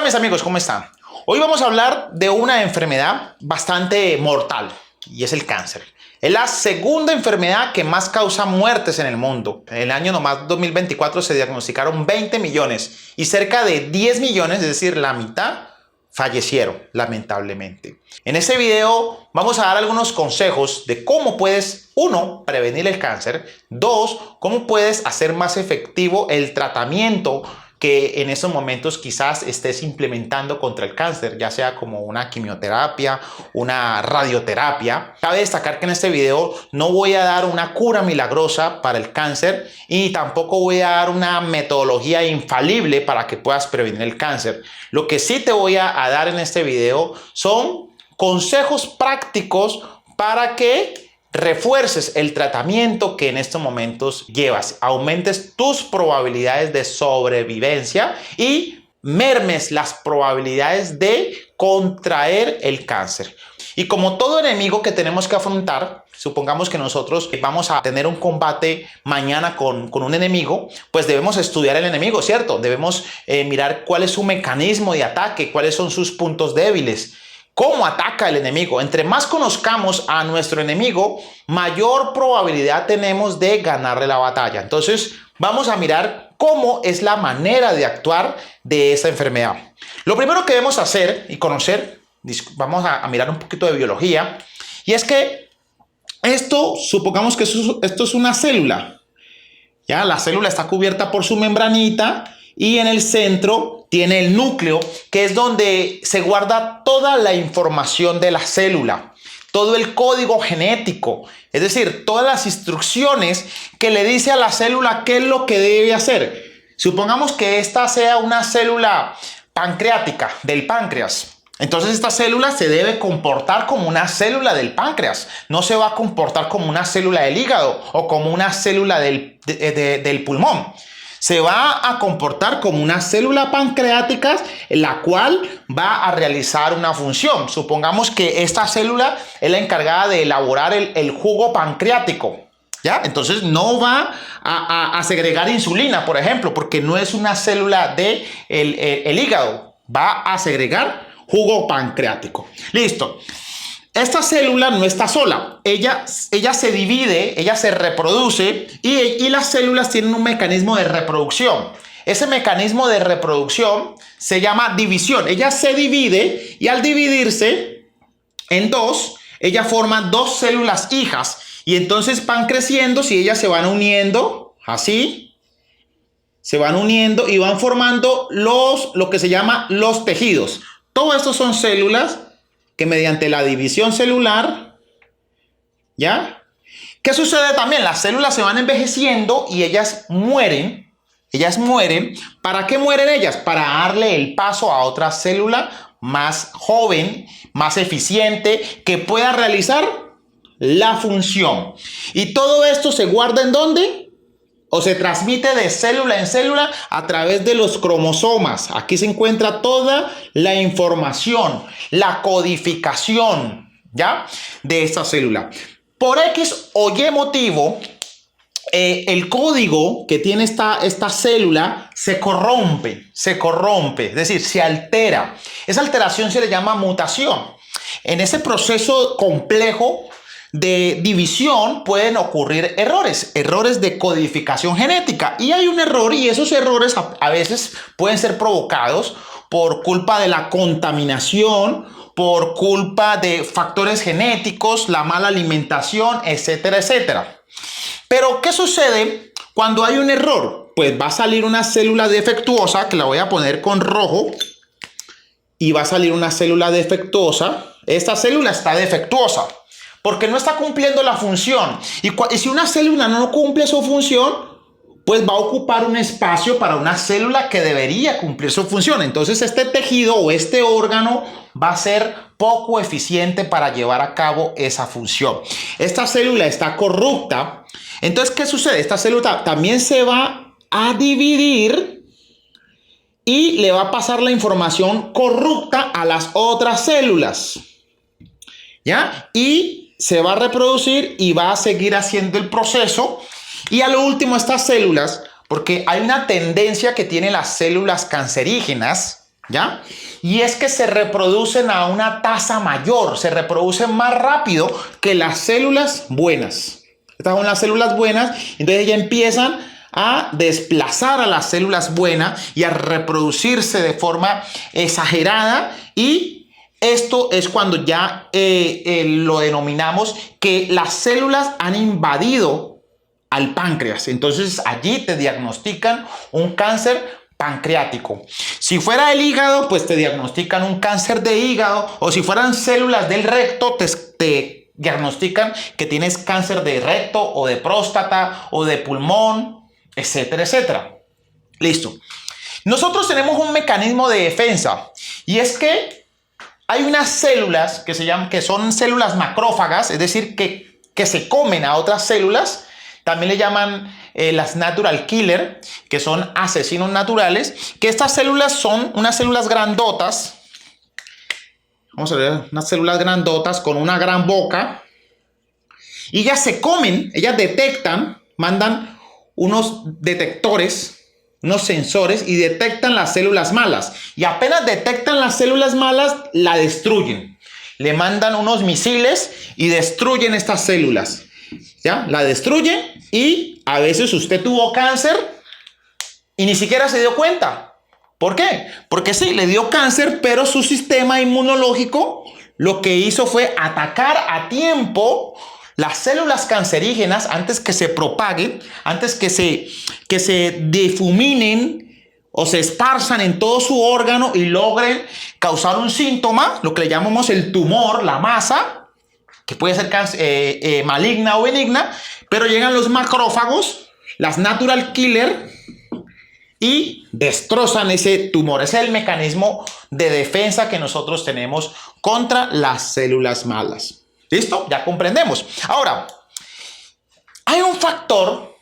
mis amigos, ¿cómo están? Hoy vamos a hablar de una enfermedad bastante mortal y es el cáncer. Es la segunda enfermedad que más causa muertes en el mundo. En el año nomás 2024 se diagnosticaron 20 millones y cerca de 10 millones, es decir, la mitad, fallecieron lamentablemente. En este video vamos a dar algunos consejos de cómo puedes, 1, prevenir el cáncer, 2, cómo puedes hacer más efectivo el tratamiento que en estos momentos quizás estés implementando contra el cáncer, ya sea como una quimioterapia, una radioterapia. Cabe destacar que en este video no voy a dar una cura milagrosa para el cáncer y tampoco voy a dar una metodología infalible para que puedas prevenir el cáncer. Lo que sí te voy a dar en este video son consejos prácticos para que refuerces el tratamiento que en estos momentos llevas, aumentes tus probabilidades de sobrevivencia y mermes las probabilidades de contraer el cáncer. Y como todo enemigo que tenemos que afrontar, supongamos que nosotros vamos a tener un combate mañana con un enemigo, pues debemos estudiar el enemigo, ¿cierto? Debemos mirar cuál es su mecanismo de ataque, cuáles son sus puntos débiles. ¿Cómo ataca el enemigo? Entre más conozcamos a nuestro enemigo, mayor probabilidad tenemos de ganarle la batalla. Entonces, vamos a mirar cómo es la manera de actuar de esta enfermedad. Lo primero que debemos hacer y conocer, vamos a mirar un poquito de biología, y es que supongamos que esto es una célula. ¿Ya? La célula está cubierta por su membranita y en el centro tiene el núcleo, que es donde se guarda toda la información de la célula, todo el código genético, es decir, todas las instrucciones que le dice a la célula qué es lo que debe hacer. Supongamos que esta sea una célula pancreática del páncreas. Entonces esta célula se debe comportar como una célula del páncreas, no se va a comportar como una célula del hígado o como una célula del pulmón. Se va a comportar como una célula pancreática, la cual va a realizar una función. Supongamos que esta célula es la encargada de elaborar el jugo pancreático. ¿Ya? Entonces no va a segregar insulina, por ejemplo, porque no es una célula del hígado. Va a segregar jugo pancreático. Listo. Esta célula no está sola, ella se divide, ella se reproduce y las células tienen un mecanismo de reproducción. Ese mecanismo de reproducción se llama división. Ella se divide y al dividirse en dos, ella forma dos células hijas y entonces van creciendo, si ellas se van uniendo, así, se van uniendo y van formando lo que se llama los tejidos. Todo esto son células que mediante la división celular, ¿ya? ¿Qué sucede también? Las células se van envejeciendo y ellas mueren. Ellas mueren. ¿Para qué mueren ellas? Para darle el paso a otra célula más joven, más eficiente, que pueda realizar la función. Y todo esto se guarda ¿en dónde? O se transmite de célula en célula a través de los cromosomas. Aquí se encuentra toda la información, la codificación, ¿ya? De esta célula. Por X o Y motivo, el código que tiene esta célula se corrompe, es decir, se altera. Esa alteración se le llama mutación. En ese proceso complejo de división pueden ocurrir errores de codificación genética y hay un error y esos errores a veces pueden ser provocados por culpa de la contaminación, por culpa de factores genéticos, la mala alimentación, etcétera, etcétera. Pero ¿qué sucede cuando hay un error? Pues va a salir una célula defectuosa, que la voy a poner con rojo, y va a salir una célula defectuosa. Esta célula está defectuosa porque no está cumpliendo la función. Y si una célula no cumple su función, pues va a ocupar un espacio para una célula que debería cumplir su función. Entonces este tejido o este órgano va a ser poco eficiente para llevar a cabo esa función. Esta célula está corrupta. Entonces, ¿qué sucede? Esta célula también se va a dividir y le va a pasar la información corrupta a las otras células. ¿Ya? Y se va a reproducir y va a seguir haciendo el proceso. Y a lo último, estas células, porque hay una tendencia que tienen las células cancerígenas, ¿ya? Y es que se reproducen a una tasa mayor, se reproducen más rápido que las células buenas. Estas son las células buenas, entonces ya empiezan a desplazar a las células buenas y a reproducirse de forma exagerada, y esto es cuando ya lo denominamos que las células han invadido al páncreas. Entonces allí te diagnostican un cáncer pancreático. Si fuera el hígado, pues te diagnostican un cáncer de hígado, o si fueran células del recto, te diagnostican que tienes cáncer de recto o de próstata o de pulmón, etcétera, etcétera. Listo. Nosotros tenemos un mecanismo de defensa, y es que hay unas células que se llaman, que son células macrófagas, es decir, que se comen a otras células. También le llaman las natural killer, que son asesinos naturales, que estas células son unas células grandotas. Vamos a ver, unas células grandotas con una gran boca. Y ellas se comen, ellas detectan, mandan unos detectores, unos sensores, y detectan las células malas. Y apenas detectan las células malas, la destruyen. Le mandan unos misiles y destruyen estas células. ¿Ya? La destruyen, y a veces usted tuvo cáncer y ni siquiera se dio cuenta. ¿Por qué? Porque sí, le dio cáncer, pero su sistema inmunológico lo que hizo fue atacar a tiempo las células cancerígenas antes que se propaguen, antes que se difuminen o se esparzan en todo su órgano y logren causar un síntoma, lo que le llamamos el tumor, la masa, que puede ser maligna o benigna, pero llegan los macrófagos, las natural killer, y destrozan ese tumor. Ese es el mecanismo de defensa que nosotros tenemos contra las células malas. ¿Listo? Ya comprendemos. Ahora, hay un factor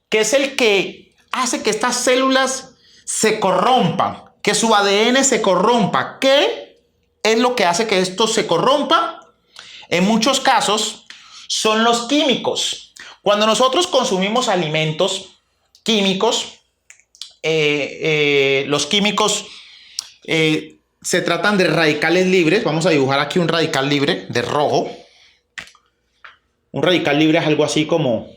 que es el que hace que estas células se corrompan, que su ADN se corrompa. ¿Qué es lo que hace que esto se corrompa? En muchos casos son los químicos. Cuando nosotros consumimos alimentos químicos, los químicos se tratan de radicales libres. Vamos a dibujar aquí un radical libre de rojo. Un radical libre es algo así como...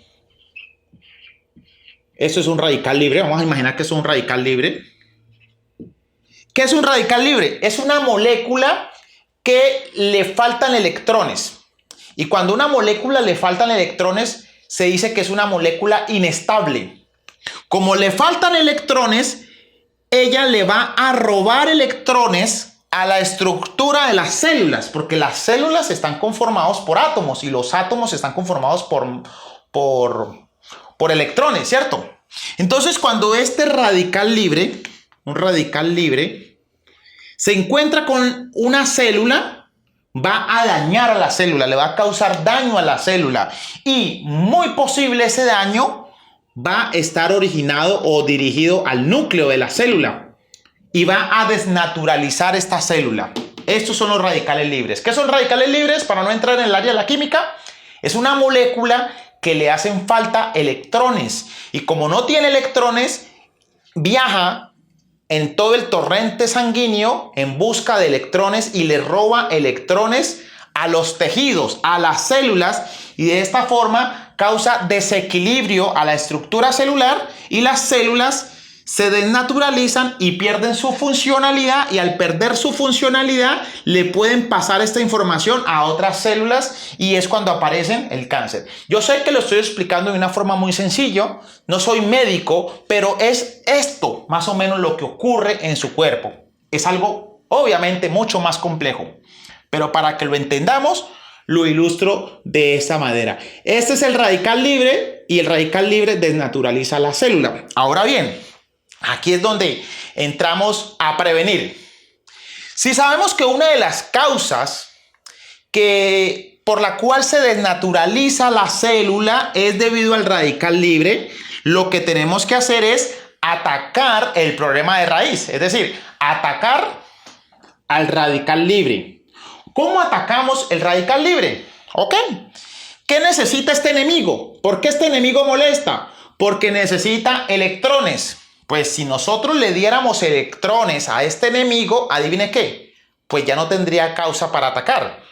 Esto es un radical libre. Vamos a imaginar que es un radical libre. ¿Qué es un radical libre? Es una molécula que le faltan electrones. Y cuando a una molécula le faltan electrones, se dice que es una molécula inestable. Como le faltan electrones, ella le va a robar electrones a la estructura de las células, porque las células están conformadas por átomos, y los átomos están conformados por electrones, ¿cierto? Entonces, cuando este radical libre, un radical libre, se encuentra con una célula, va a dañar a la célula, le va a causar daño a la célula, y muy posible ese daño va a estar originado o dirigido al núcleo de la célula y va a desnaturalizar esta célula. Estos son los radicales libres. ¿Qué son radicales libres? Para no entrar en el área de la química, es una molécula que le hacen falta electrones, y como no tiene electrones, viaja en todo el torrente sanguíneo en busca de electrones y le roba electrones a los tejidos, a las células, y de esta forma causa desequilibrio a la estructura celular, y las células se desnaturalizan y pierden su funcionalidad, y al perder su funcionalidad le pueden pasar esta información a otras células, y es cuando aparecen el cáncer. Yo sé que lo estoy explicando de una forma muy sencilla, no soy médico, pero es esto más o menos lo que ocurre en su cuerpo. Es algo obviamente mucho más complejo, pero para que lo entendamos, lo ilustro de esta manera. Este es el radical libre, y el radical libre desnaturaliza la célula. Ahora bien, aquí es donde entramos a prevenir. Si sabemos que una de las causas por la cual se desnaturaliza la célula es debido al radical libre, lo que tenemos que hacer es atacar el problema de raíz, es decir, atacar al radical libre. ¿Cómo atacamos el radical libre? ¿Ok? ¿Qué necesita este enemigo? ¿Por qué este enemigo molesta? Porque necesita electrones. Pues si nosotros le diéramos electrones a este enemigo, adivine qué, pues ya no tendría causa para atacar.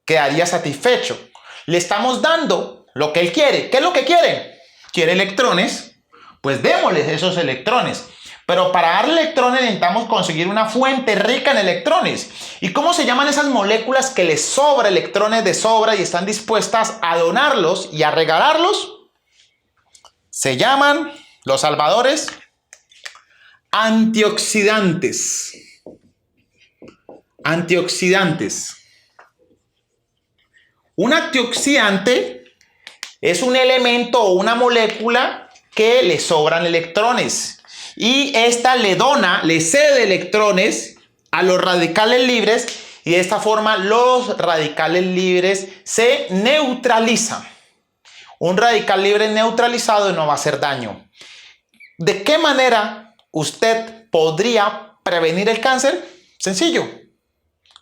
Quedaría satisfecho. Le estamos dando lo que él quiere. ¿Qué es lo que quiere? ¿Quiere electrones? Pues démosles esos electrones. Pero para darle electrones necesitamos conseguir una fuente rica en electrones. ¿Y cómo se llaman esas moléculas que les sobra electrones de sobra y están dispuestas a donarlos y a regalarlos? Se llaman, los salvadores, antioxidantes. Antioxidantes. Un antioxidante es un elemento o una molécula que le sobran electrones y esta le cede electrones a los radicales libres y de esta forma los radicales libres se neutralizan. Un radical libre neutralizado no va a hacer daño. ¿De qué manera usted podría prevenir el cáncer? Sencillo,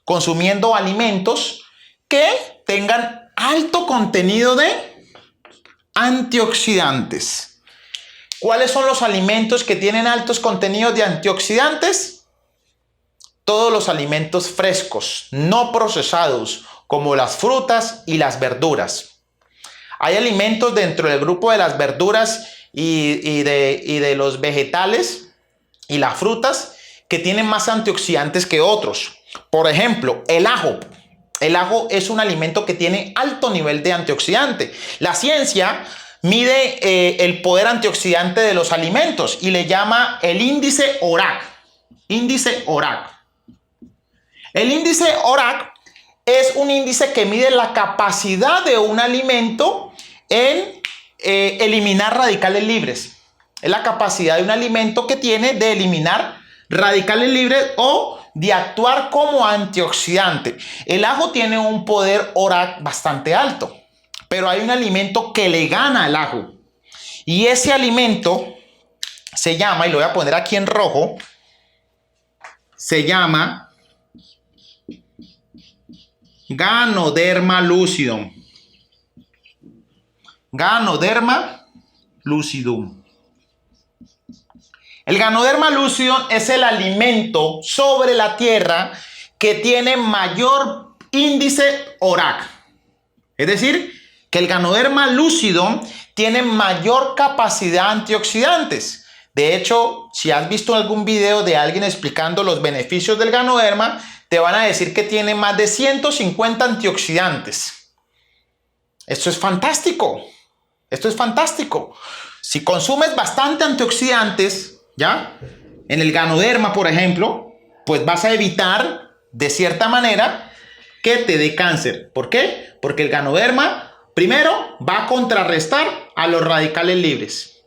consumiendo alimentos que tengan alto contenido de antioxidantes. ¿Cuáles son los alimentos que tienen altos contenidos de antioxidantes? Todos los alimentos frescos, no procesados, como las frutas y las verduras. Hay alimentos dentro del grupo de las verduras y de los vegetales y las frutas que tienen más antioxidantes que otros. Por ejemplo, el ajo. El ajo es un alimento que tiene alto nivel de antioxidante. La ciencia mide el poder antioxidante de los alimentos y le llama el índice ORAC. Índice ORAC. El índice ORAC es un índice que mide la capacidad de un alimento en eliminar radicales libres. Es la capacidad de un alimento que tiene de eliminar radicales libres o de actuar como antioxidante. El ajo tiene un poder ORAC bastante alto, pero hay un alimento que le gana al ajo. Y ese alimento se llama, y lo voy a poner aquí en rojo, se llama Ganoderma lucidum. Ganoderma lucidum. El Ganoderma lucidum es el alimento sobre la tierra que tiene mayor índice ORAC. Es decir, que el Ganoderma lucidum tiene mayor capacidad antioxidantes. De hecho, si has visto algún video de alguien explicando los beneficios del Ganoderma, te van a decir que tiene más de 150 antioxidantes. Esto es fantástico. Esto es fantástico. Si consumes bastante antioxidantes, ¿ya? En el Ganoderma, por ejemplo, pues vas a evitar, de cierta manera, que te dé cáncer. ¿Por qué? Porque el Ganoderma, primero, va a contrarrestar a los radicales libres.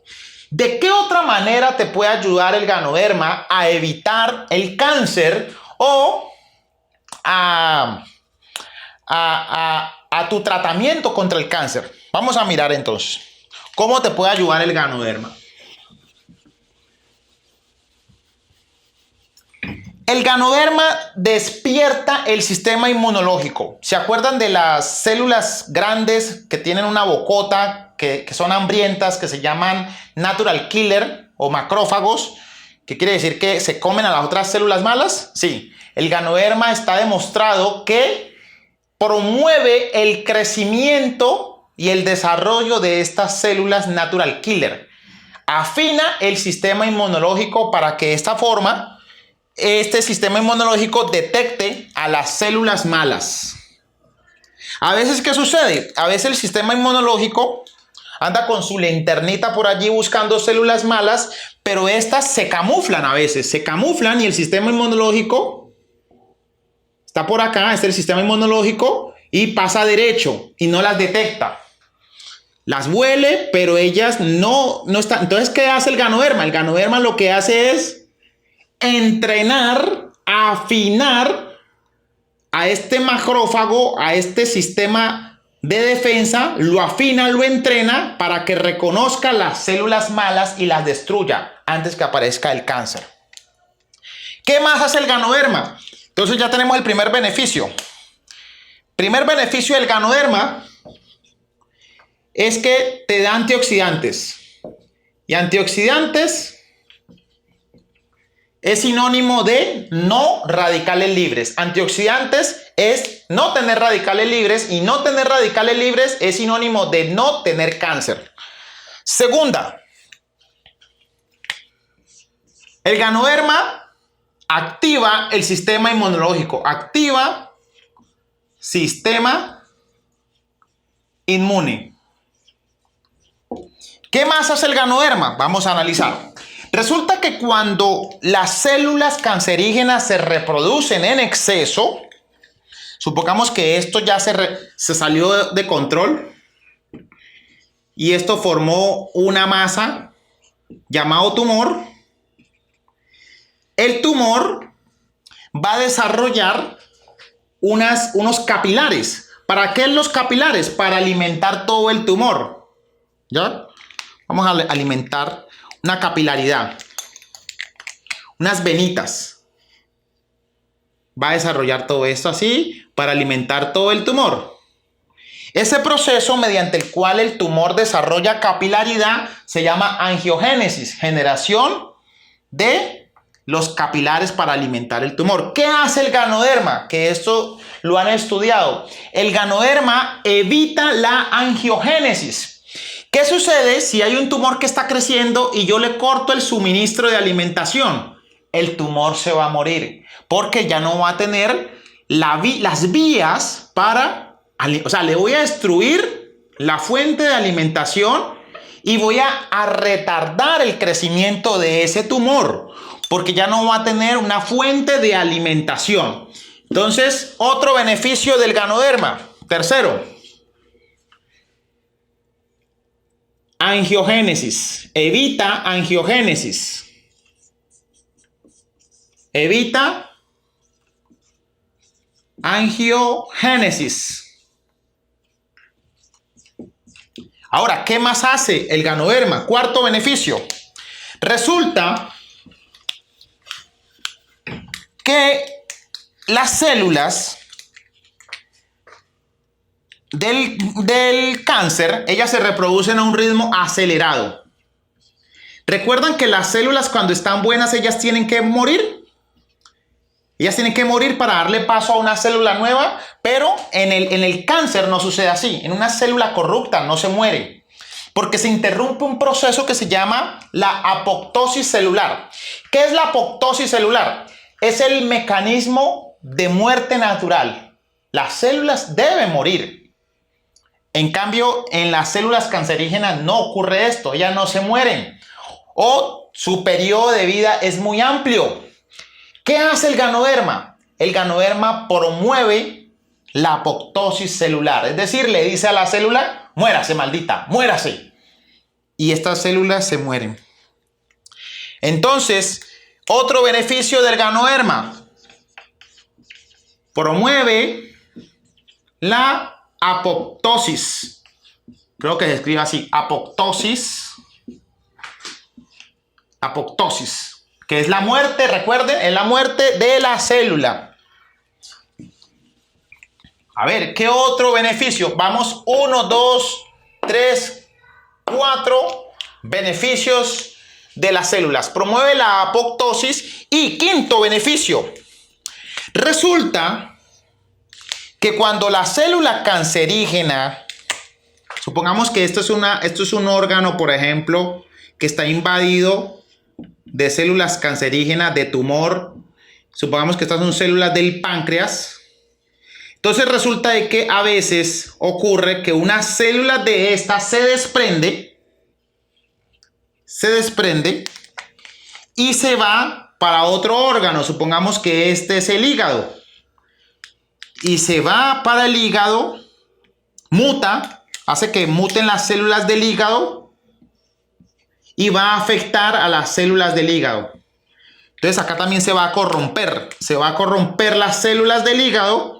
¿De qué otra manera te puede ayudar el Ganoderma a evitar el cáncer o a tu tratamiento contra el cáncer? Vamos a mirar entonces, ¿cómo te puede ayudar el Ganoderma? El Ganoderma despierta el sistema inmunológico. ¿Se acuerdan de las células grandes que tienen una bocota, que son hambrientas, que se llaman natural killer o macrófagos? ¿Qué quiere decir? ¿Que se comen a las otras células malas? Sí. El Ganoderma está demostrado que promueve el crecimiento y el desarrollo de estas células natural killer. Afina el sistema inmunológico para que de esta forma este sistema inmunológico detecte a las células malas. A veces, ¿qué sucede? A veces el sistema inmunológico anda con su linternita por allí buscando células malas, pero estas se camuflan a veces, se camuflan y el sistema inmunológico está por acá, este es el sistema inmunológico y pasa derecho y no las detecta. Las huele, pero ellas no están. Entonces, ¿qué hace el Ganoderma? El Ganoderma lo que hace es entrenar, afinar a este macrófago, a este sistema de defensa, lo afina, lo entrena para que reconozca las células malas y las destruya antes que aparezca el cáncer. ¿Qué más hace el Ganoderma? Entonces ya tenemos el primer beneficio. Primer beneficio del Ganoderma es que te da antioxidantes. Y antioxidantes es sinónimo de no radicales libres. Antioxidantes es no tener radicales libres y no tener radicales libres es sinónimo de no tener cáncer. Segunda, el ganoderma activa el sistema inmunológico, activa sistema inmune. ¿Qué más hace el ganoderma? Vamos a analizar. Resulta que cuando las células cancerígenas se reproducen en exceso, supongamos que esto ya se salió de control y esto formó una masa llamado tumor, el tumor va a desarrollar unos capilares. ¿Para qué los capilares? Para alimentar todo el tumor. ¿Ya? Vamos a alimentar una capilaridad, unas venitas. Va a desarrollar todo esto así para alimentar todo el tumor. Ese proceso mediante el cual el tumor desarrolla capilaridad se llama angiogénesis, generación de los capilares para alimentar el tumor. ¿Qué hace el ganoderma? Que esto lo han estudiado. El ganoderma evita la angiogénesis. ¿Qué sucede si hay un tumor que está creciendo y yo le corto el suministro de alimentación? El tumor se va a morir porque ya no va a tener las vías para, o sea, le voy a destruir la fuente de alimentación y voy a retardar el crecimiento de ese tumor porque ya no va a tener una fuente de alimentación. Entonces, otro beneficio del ganoderma. Tercero, angiogénesis. Evita angiogénesis. Evita angiogénesis. Ahora, ¿qué más hace el ganoderma? Cuarto beneficio. Resulta que las células del cáncer, ellas se reproducen a un ritmo acelerado. ¿Recuerdan que las células cuando están buenas, ellas tienen que morir? Ellas tienen que morir para darle paso a una célula nueva, pero en el cáncer no sucede así. En una célula corrupta no se muere, porque se interrumpe un proceso que se llama la apoptosis celular. ¿Qué es la apoptosis celular? Es el mecanismo de muerte natural. Las células deben morir. En cambio, en las células cancerígenas no ocurre esto. Ellas no se mueren o su periodo de vida es muy amplio. ¿Qué hace el ganoderma? El ganoderma promueve la apoptosis celular. Es decir, le dice a la célula, muérase maldita, muérase. Y estas células se mueren. Entonces, otro beneficio del ganoderma. Promueve la apoptosis. Creo que se escribe así, apoptosis. Apoptosis, que es la muerte, recuerden, es la muerte de la célula. A ver, ¿qué otro beneficio? Vamos, 1, 2, 3, 4 beneficios de las células. Promueve la apoptosis. Y quinto beneficio. Resulta que cuando la célula cancerígena, supongamos que esto es un órgano, por ejemplo, que está invadido de células cancerígenas, de tumor. Supongamos que estas son células del páncreas. Entonces resulta de que a veces ocurre que una célula de esta se desprende y se va para otro órgano. Supongamos que este es el hígado. Y se va para el hígado, muta, hace que muten las células del hígado y va a afectar a las células del hígado. Entonces acá también se va a corromper las células del hígado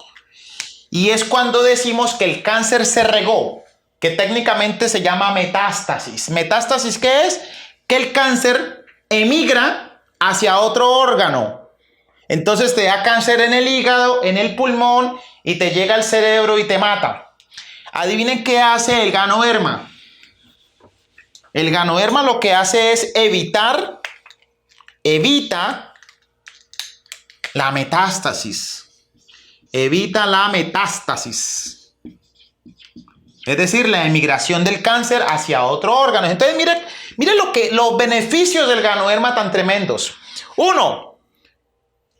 y es cuando decimos que el cáncer se regó, que técnicamente se llama metástasis. ¿Metástasis qué es? Que el cáncer emigra hacia otro órgano. Entonces te da cáncer en el hígado, en el pulmón y te llega al cerebro y te mata. Adivinen qué hace el ganoderma. El ganoderma lo que hace es evita La metástasis. Evita la metástasis. Es decir, la emigración del cáncer hacia otro órgano. Entonces, miren los beneficios del ganoderma tan tremendos. Uno,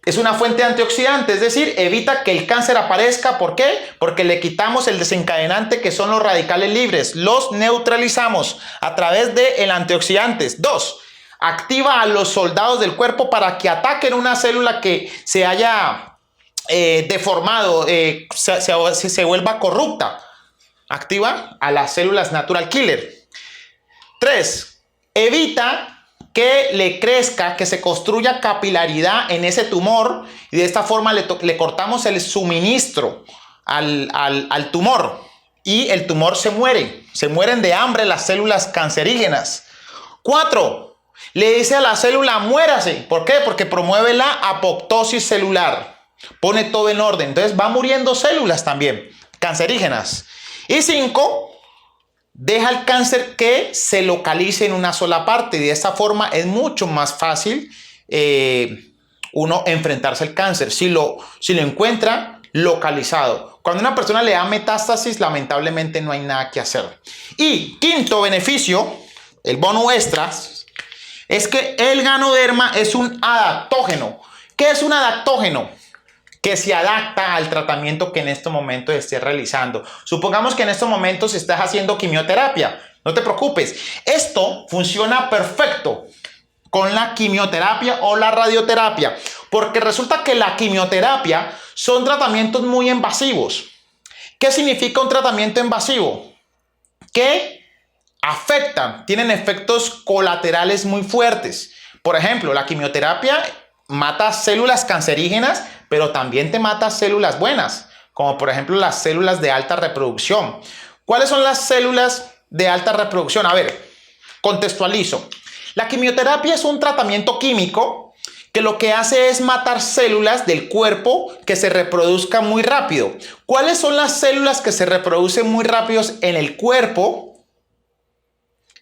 es una fuente antioxidante, es decir, evita que el cáncer aparezca. ¿Por qué? Porque le quitamos el desencadenante que son los radicales libres. Los neutralizamos a través del antioxidantes. Dos, activa a los soldados del cuerpo para que ataquen una célula que se haya deformado, se vuelva corrupta. Activa a las células natural killer. 3. Evita que le crezca, que se construya capilaridad en ese tumor y de esta forma le cortamos el suministro al tumor y el tumor se mueren de hambre las células cancerígenas. 4. Le dice a la célula muérase. ¿Por qué? Porque promueve la apoptosis celular, pone todo en orden, entonces va muriendo células también cancerígenas. Y 5. Deja el cáncer que se localice en una sola parte y de esta forma es mucho más fácil uno enfrentarse al cáncer si lo encuentra localizado. Cuando una persona le da metástasis, lamentablemente no hay nada que hacer. Y quinto beneficio, el bono extra, es que el ganoderma es un adaptógeno. ¿Qué es un adaptógeno? Que se adapta al tratamiento que en estos momentos estés realizando. Supongamos que en estos momentos estás haciendo quimioterapia. No te preocupes. Esto funciona perfecto con la quimioterapia o la radioterapia. Porque resulta que la quimioterapia son tratamientos muy invasivos. ¿Qué significa un tratamiento invasivo? Que afectan, tienen efectos colaterales muy fuertes. Por ejemplo, la quimioterapia mata células cancerígenas, pero también te mata células buenas, como por ejemplo las células de alta reproducción. ¿Cuáles son las células de alta reproducción? A ver, contextualizo. La quimioterapia es un tratamiento químico que lo que hace es matar células del cuerpo que se reproduzcan muy rápido. ¿Cuáles son las células que se reproducen muy rápido en el cuerpo?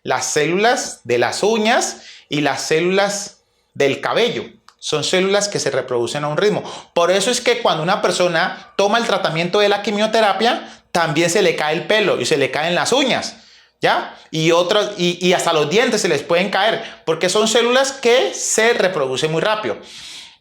Las células de las uñas y las células del cabello. Son células que se reproducen a un ritmo. Por eso es que cuando una persona toma el tratamiento de la quimioterapia, también se le cae el pelo y se le caen las uñas, ¿ya? Y hasta los dientes se les pueden caer, porque son células que se reproducen muy rápido.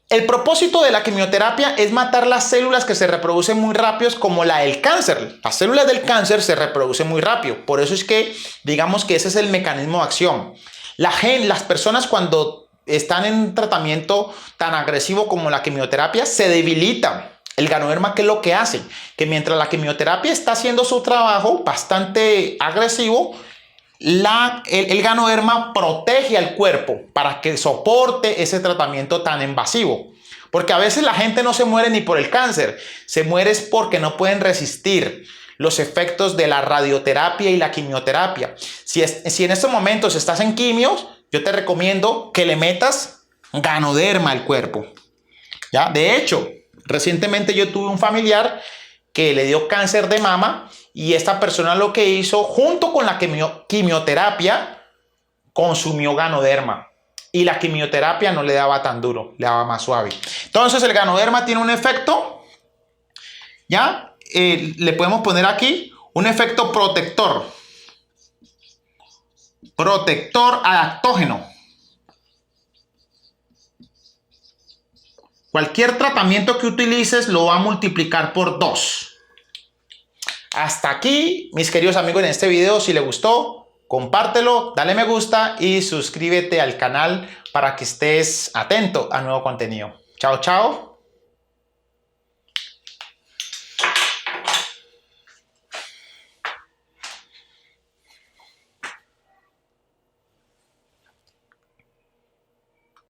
El propósito de la quimioterapia es matar las células que se reproducen muy rápido, como la del cáncer. Las células del cáncer se reproducen muy rápido. Por eso es que, digamos que ese es el mecanismo de acción. Las personas cuando están en un tratamiento tan agresivo como la quimioterapia, se debilitan. El ganoderma, ¿qué es lo que hace? Que mientras la quimioterapia está haciendo su trabajo bastante agresivo, el ganoderma protege al cuerpo para que soporte ese tratamiento tan invasivo. Porque a veces la gente no se muere ni por el cáncer, se muere es porque no pueden resistir los efectos de la radioterapia y la quimioterapia. Si en estos momentos estás en quimios, yo te recomiendo que le metas ganoderma al cuerpo, ¿ya? De hecho, recientemente yo tuve un familiar que le dio cáncer de mama y esta persona lo que hizo, junto con la quimioterapia, consumió ganoderma. Y la quimioterapia no le daba tan duro, le daba más suave. Entonces el ganoderma tiene un efecto, ¿ya? Le podemos poner aquí un efecto protector. Protector adaptógeno. Cualquier tratamiento que utilices lo va a multiplicar por 2. Hasta aquí, mis queridos amigos, en este video. Si les gustó, compártelo, dale me gusta y suscríbete al canal para que estés atento a nuevo contenido. Chao, chao.